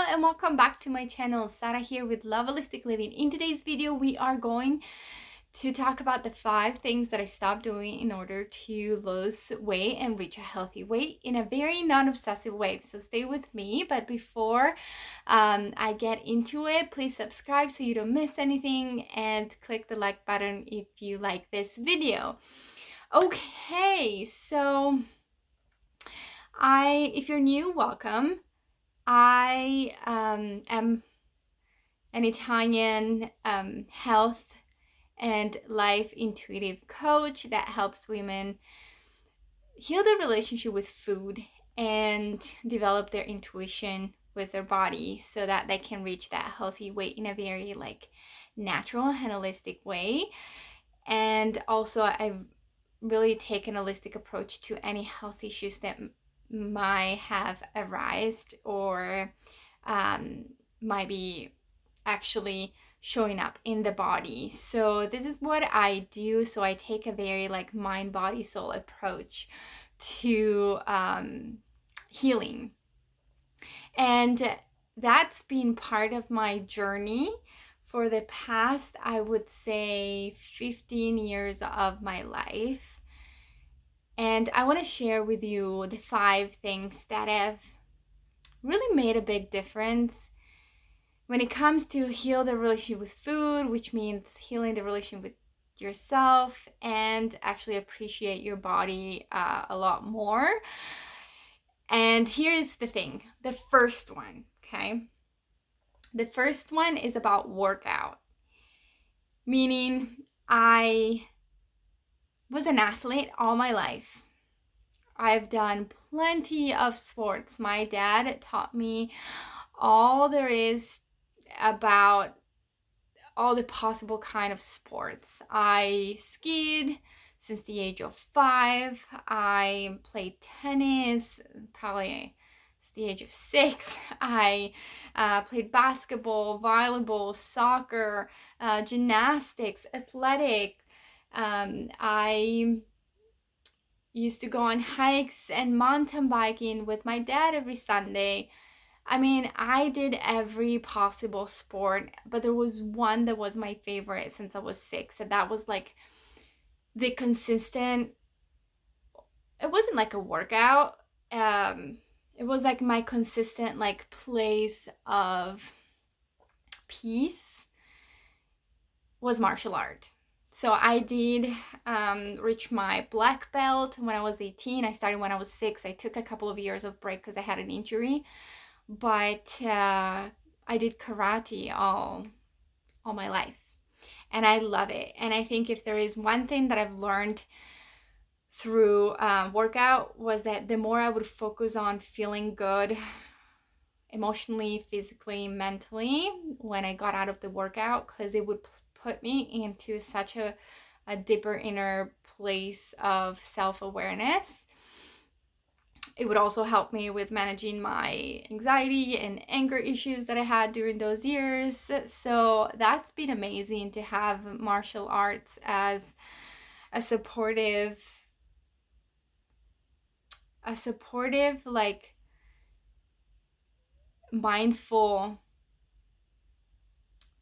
and welcome back to my channel. Sara here with Love Holistic Living. In today's video, we are going to talk about the 5 things that I stopped doing in order to lose weight and reach a healthy weight in a very non-obsessive way. So stay with me. But before I get into it, please subscribe so you don't miss anything and click the like button if you like this video. Okay, so if you're new, welcome. I am an Italian health and life intuitive coach that helps women heal their relationship with food and develop their intuition with their body so that they can reach that healthy weight in a very natural and holistic way. And also I've really taken a holistic approach to any health issues that might have arisen or might be actually showing up in the body. So this is what I do. So I take a very mind, body, soul approach to healing, and that's been part of my journey for the past, I would say, 15 years of my life. And I want to share with you the 5 things that have really made a big difference when it comes to heal the relationship with food, which means healing the relationship with yourself and actually appreciate your body a lot more. And here's the thing, the first one, okay? The first one is about workout, meaning I was an athlete all my life. I've done plenty of sports. My dad taught me all there is about all the possible kind of sports. I skied since the age of 5. I played tennis probably since the age of 6. I played basketball, volleyball, soccer, gymnastics, athletics. I used to go on hikes and mountain biking with my dad every Sunday. I mean, I did every possible sport, but there was one that was my favorite since I was 6, and that was the consistent, it wasn't like a workout, it was like my consistent place of peace was martial art. So I did reach my black belt when I was 18. I started when I was 6. I took a couple of years of break because I had an injury, but I did karate all my life, and I love it. And I think if there is one thing that I've learned through workout was that the more I would focus on feeling good emotionally, physically, mentally when I got out of the workout, because it would put me into such a deeper inner place of self-awareness. It would also help me with managing my anxiety and anger issues that I had during those years. So that's been amazing to have martial arts as a supportive mindful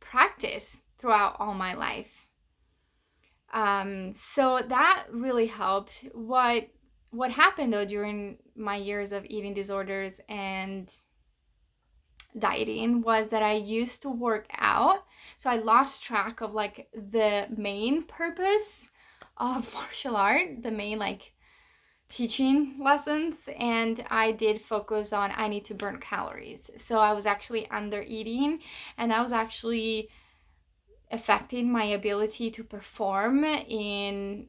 practice throughout all my life. So that really helped. What happened though during my years of eating disorders and dieting was that I used to work out, so I lost track of the main purpose of martial art, the main teaching lessons, and I did focus on I need to burn calories. So I was actually under eating, and that was actually affecting my ability to perform in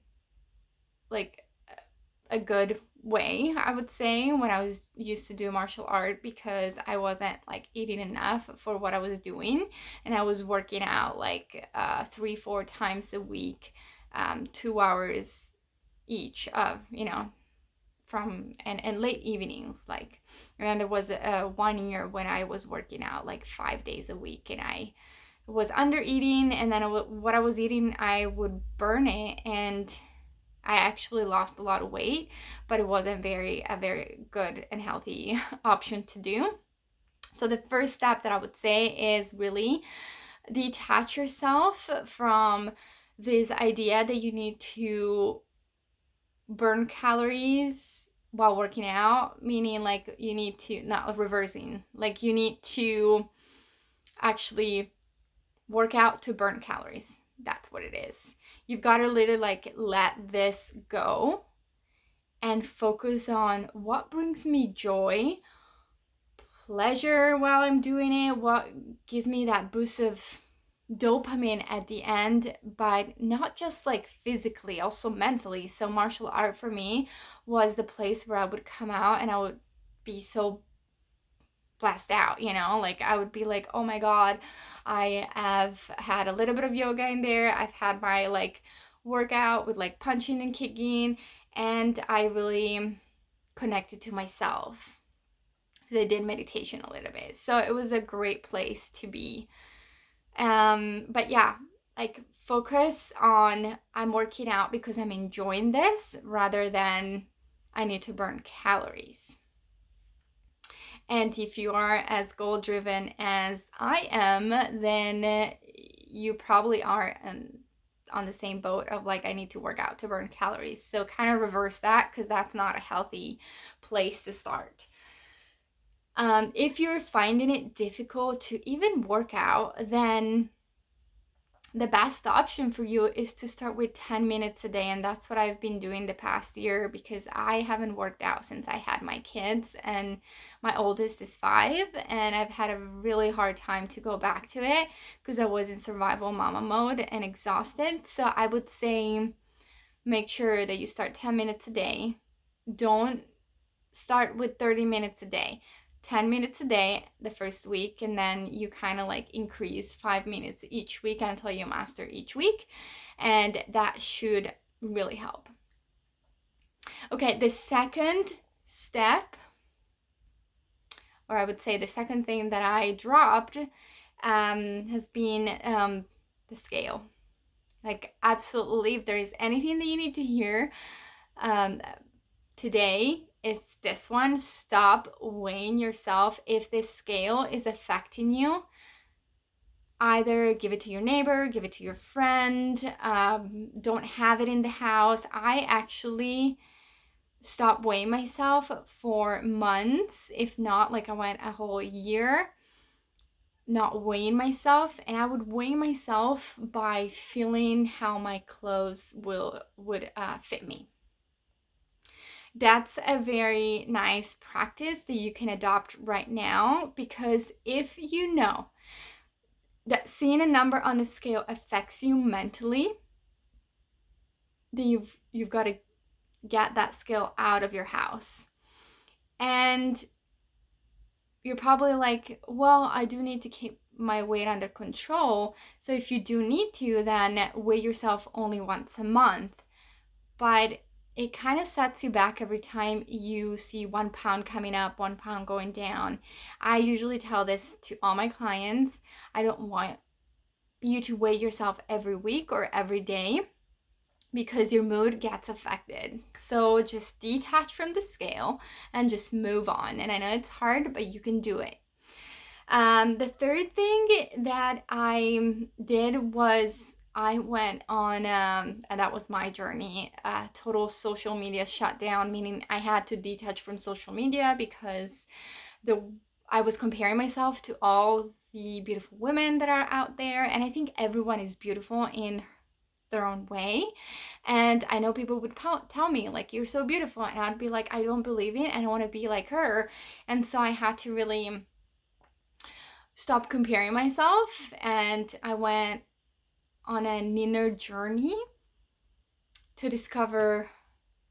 a good way, I would say, when I was used to do martial art, because I wasn't eating enough for what I was doing, and I was working out 3-4 times a week, 2 hours each of from and late evenings, and there was a 1 year when I was working out 5 days a week, and I was under eating, and then what I was eating I would burn it, and I actually lost a lot of weight, but it wasn't a very good and healthy option to do. So the first step that I would say is really detach yourself from this idea that you need to burn calories while working out, meaning like you need to, not reversing, like you need to actually work out to burn calories. That's what it is. You've got to literally like let this go and focus on what brings me joy, pleasure while I'm doing it, what gives me that boost of dopamine at the end, but not just like physically, also mentally. So martial art for me was the place where I would come out and I would be so blessed out, you know, like I would be like, oh my god, I have had a little bit of yoga in there, I've had my like workout with like punching and kicking, and I really connected to myself because I did meditation a little bit, so it was a great place to be. But yeah, like focus on I'm working out because I'm enjoying this rather than I need to burn calories. And if you are as goal driven as I am, then you probably are on the same boat of like, I need to work out to burn calories. So kind of reverse that, because that's not a healthy place to start. If you're finding it difficult to even work out, then the best option for you is to start with 10 minutes a day. And that's what I've been doing the past year, because I haven't worked out since I had my kids, and my oldest is 5, and I've had a really hard time to go back to it because I was in survival mama mode and exhausted. So I would say make sure that you start 10 minutes a day. Don't start with 30 minutes a day. 10 minutes a day the first week, and then you kind of like increase 5 minutes each week until you master each week, and that should really help. Okay, the second step, or I would say the second thing that I dropped, has been the scale. Like, absolutely, if there is anything that you need to hear today, it's this one. Stop weighing yourself. If this scale is affecting you, either give it to your neighbor, give it to your friend, don't have it in the house. I actually stopped weighing myself for months, if not like I went a whole year not weighing myself, and I would weigh myself by feeling how my clothes would fit me. That's a very nice practice that you can adopt right now, because if you know that seeing a number on the scale affects you mentally, then you've got to get that scale out of your house. And you're probably like, well, I do need to keep my weight under control. So if you do need to, then weigh yourself only once a month. But it kind of sets you back every time you see 1 pound coming up, 1 pound going down. I usually tell this to all my clients. I don't want you to weigh yourself every week or every day, because your mood gets affected. So just detach from the scale and just move on. And I know it's hard, but you can do it. The third thing that I did was I went on, and that was my journey, total social media shutdown, meaning I had to detach from social media because I was comparing myself to all the beautiful women that are out there. And I think everyone is beautiful in their own way. And I know people would tell me like, you're so beautiful, and I'd be like, I don't believe it, and I want to be like her. And so I had to really stop comparing myself, and I went on an inner journey to discover,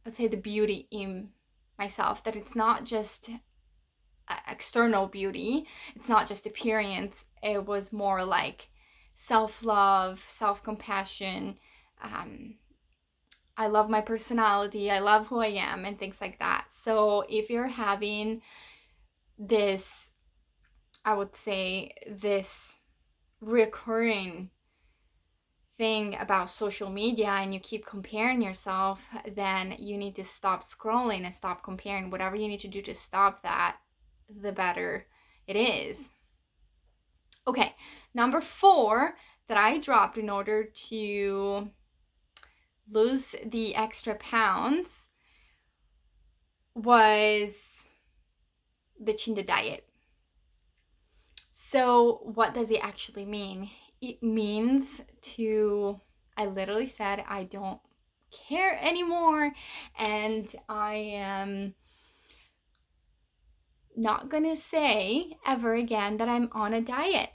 let's say, the beauty in myself, that it's not just external beauty, it's not just appearance. It was more like self-love, self-compassion. I love my personality, I love who I am, and things like that. So if you're having this, I would say, this recurring thing about social media, and you keep comparing yourself, then you need to stop scrolling and stop comparing. Whatever you need to do to stop that, the better it is. Okay, number 4 that I dropped in order to lose the extra pounds was ditching the diet. So what does it actually mean? It means I literally said I don't care anymore, and I am not gonna say ever again that I'm on a diet.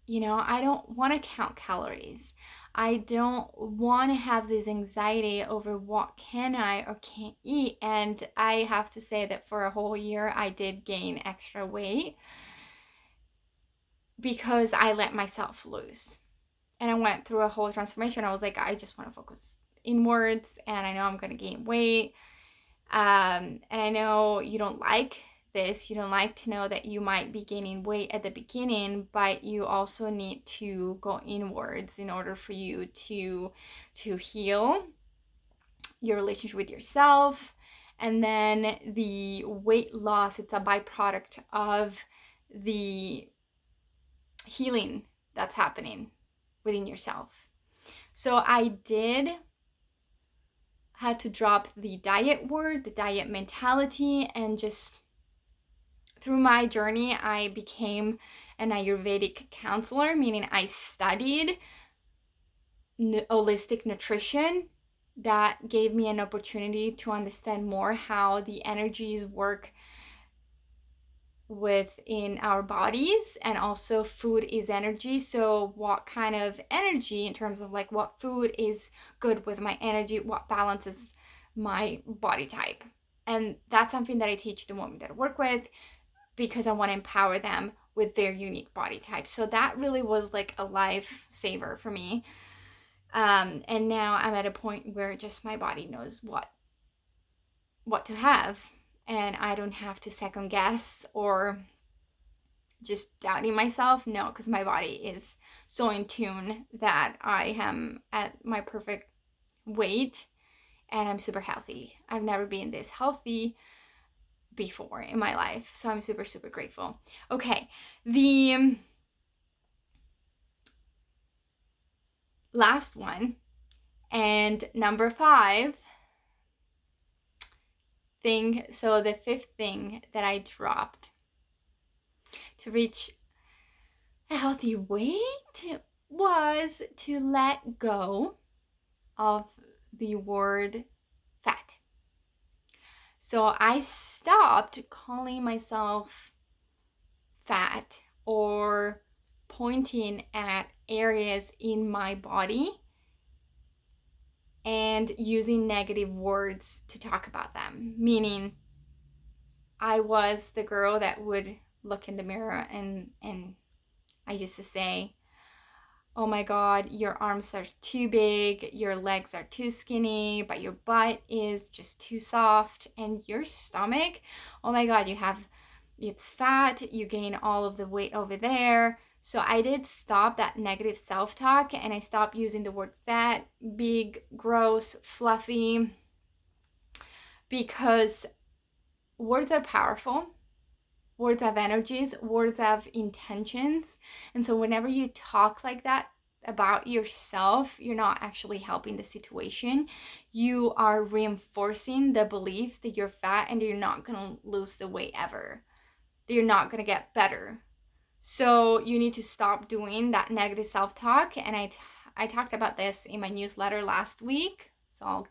I don't want to count calories. I don't want to have this anxiety over what can I or can't eat. And I have to say that for a whole year, I did gain extra weight because I let myself loose. And I went through a whole transformation. I was like, I just want to focus inwards, and I know I'm going to gain weight. And I know you don't like this. You don't like to know that you might be gaining weight at the beginning, but you also need to go inwards in order for you to heal your relationship with yourself. And then the weight loss, it's a byproduct of the healing that's happening within yourself. So I had to drop the diet word, the diet mentality, and just through my journey, I became an Ayurvedic counselor, meaning I studied holistic nutrition. That gave me an opportunity to understand more how the energies work within our bodies, and also food is energy. So what kind of energy, in terms of like what food is good with my energy, what balances my body type. And that's something that I teach the women that I work with, because I want to empower them with their unique body type. So that really was like a lifesaver for me. And now I'm at a point where just my body knows what to have, and I don't have to second guess or just doubting myself. No, because my body is so in tune that I am at my perfect weight, and I'm super healthy. I've never been this healthy before in my life, so I'm super, super grateful. Okay, the last one, and number 5 thing, so the 5th thing that I dropped to reach a healthy weight was to let go of the word fat. So I stopped calling myself fat or pointing at areas in my body and using negative words to talk about them. Meaning, I was the girl that would look in the mirror and I used to say, oh my God, your arms are too big, your legs are too skinny, but your butt is just too soft, and your stomach, oh my God, it's fat, you gain all of the weight over there. So I did stop that negative self-talk, and I stopped using the word fat, big, gross, fluffy, because words are powerful. Words have energies, words have intentions. And so whenever you talk like that about yourself, you're not actually helping the situation. You are reinforcing the beliefs that you're fat and you're not going to lose the weight ever. That you're not going to get better. So you need to stop doing that negative self-talk. And I talked about this in my newsletter last week. So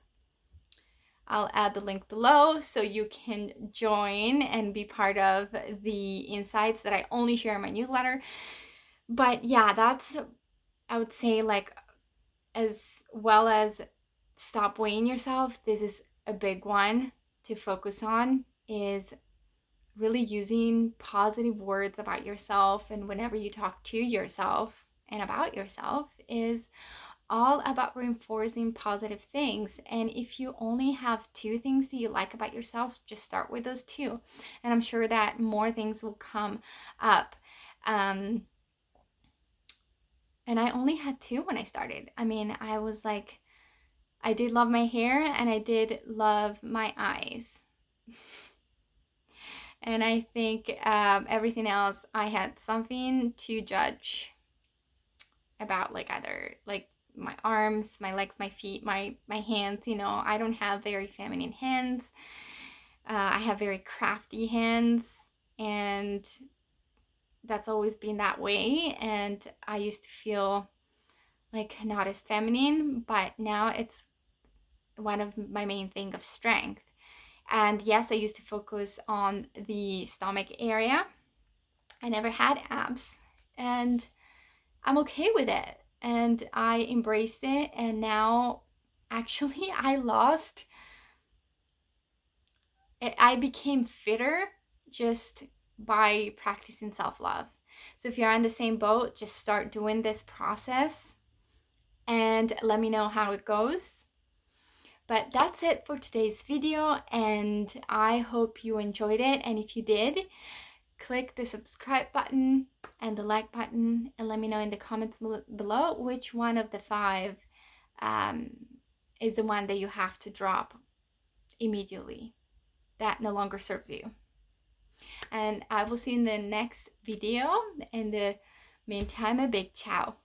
I'll add the link below so you can join and be part of the insights that I only share in my newsletter. But yeah, that's, I would say, like, as well as stop weighing yourself, this is a big one to focus on, is really using positive words about yourself. And whenever you talk to yourself and about yourself, is all about reinforcing positive things. And if you only have 2 things that you like about yourself, just start with those 2. And I'm sure that more things will come up. And I only had 2 when I started. I mean, I was like, I did love my hair and I did love my eyes. And I think everything else, I had something to judge about, like either like my arms, my legs, my feet, my hands. You know, I don't have very feminine hands. I have very crafty hands, and that's always been that way. And I used to feel like not as feminine, but now it's one of my main thing of strength. And yes, I used to focus on the stomach area. I never had abs, and I'm okay with it. And I embraced it, and now actually I became fitter just by practicing self-love. So if you're on the same boat, just start doing this process and let me know how it goes. But that's it for today's video, and I hope you enjoyed it. And if you did, click the subscribe button and the like button, and let me know in the comments below which one of the 5 is the one that you have to drop immediately, that no longer serves you. And I will see you in the next video. In the meantime, a big ciao.